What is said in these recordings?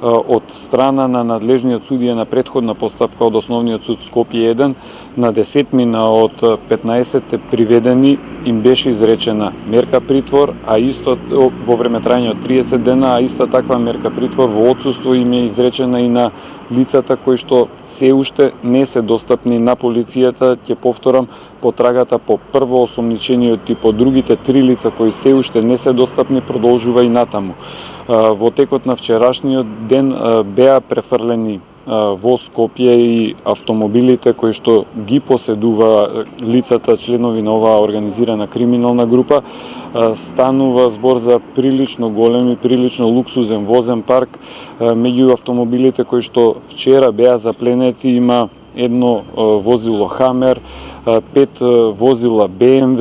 од страна на надлежниот судија на претходна постапка од Основниот суд Скопје 1 на 10 од 15 приведени им беше изречена мерка притвор, а исто во време трајање од 30 дена, а иста таква мерка притвор во отсуство им е изречена и на лицата кои што се уште не се достапни на полицијата, ќе повторам, потрагата по прво осомничениот и по другите 3 лица кои се уште не се достапни продолжува и натаму. Во текот на вчерашниот ден беа префрлени во Скопје и автомобилите кои што ги поседува лицата членови на оваа организирана криминална група. Станува збор за прилично голем и прилично луксузен возен парк. Меѓу автомобилите кои што вчера беа запленети има едно возило Хамер, 5 возила БМВ,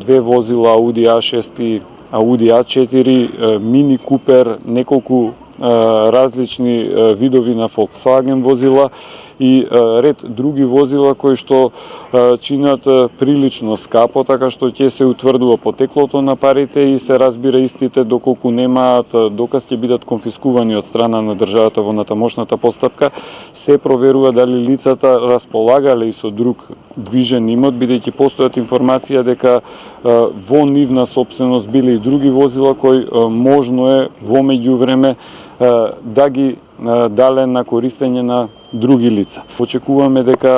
2 возила Ауди А6 и Ауди А4, Мини Купер, неколку различни видови на Volkswagen возила и ред други возила кои што чинат прилично скапо, така што ќе се утврдува потеклото на парите и се разбира истите доколку немаат доказ ќе бидат конфискувани од страна на државата во натамошната постапка. Се проверува дали лицата располагале и со друг движен имот, бидејќи постојат информација дека во нивна собственост биле и други возила кои можно е во меѓувреме да ги дале на користење на други лица. Очекуваме дека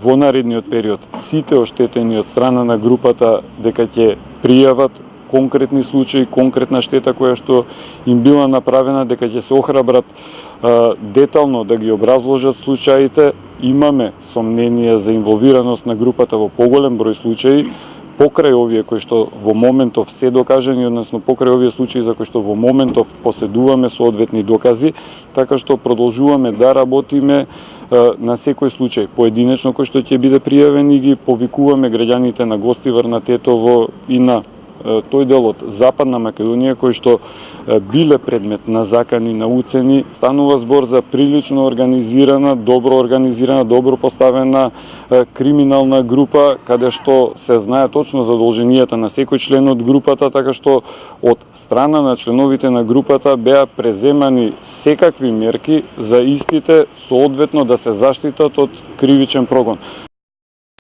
во наредниот период сите оштетени од страна на групата дека ќе пријават конкретни случаи, конкретна штета која што им била направена, дека ќе се охрабрат детално да ги образложат случаите. Имаме сомнение за инволвираност на групата во поголем број случаи, покрај овие кои што во моментов се докажани, односно покрај овие случаи за кои што во моментов поседуваме соодветни докази, така што продолжуваме да работиме на секој случај поединечно кој што ќе биде пријавен и ги повикуваме граѓаните на Гостивар, на Тетово и на тој дел од Западна Македонија кои што биле предмет на закани, на уцени. Станува збор за прилично организирана, добро поставена криминална група, каде што се знае точно задолженијата на секој член од групата, така што од страна на членовите на групата беа преземани секакви мерки за истите соодветно да се заштитат од кривичен прогон.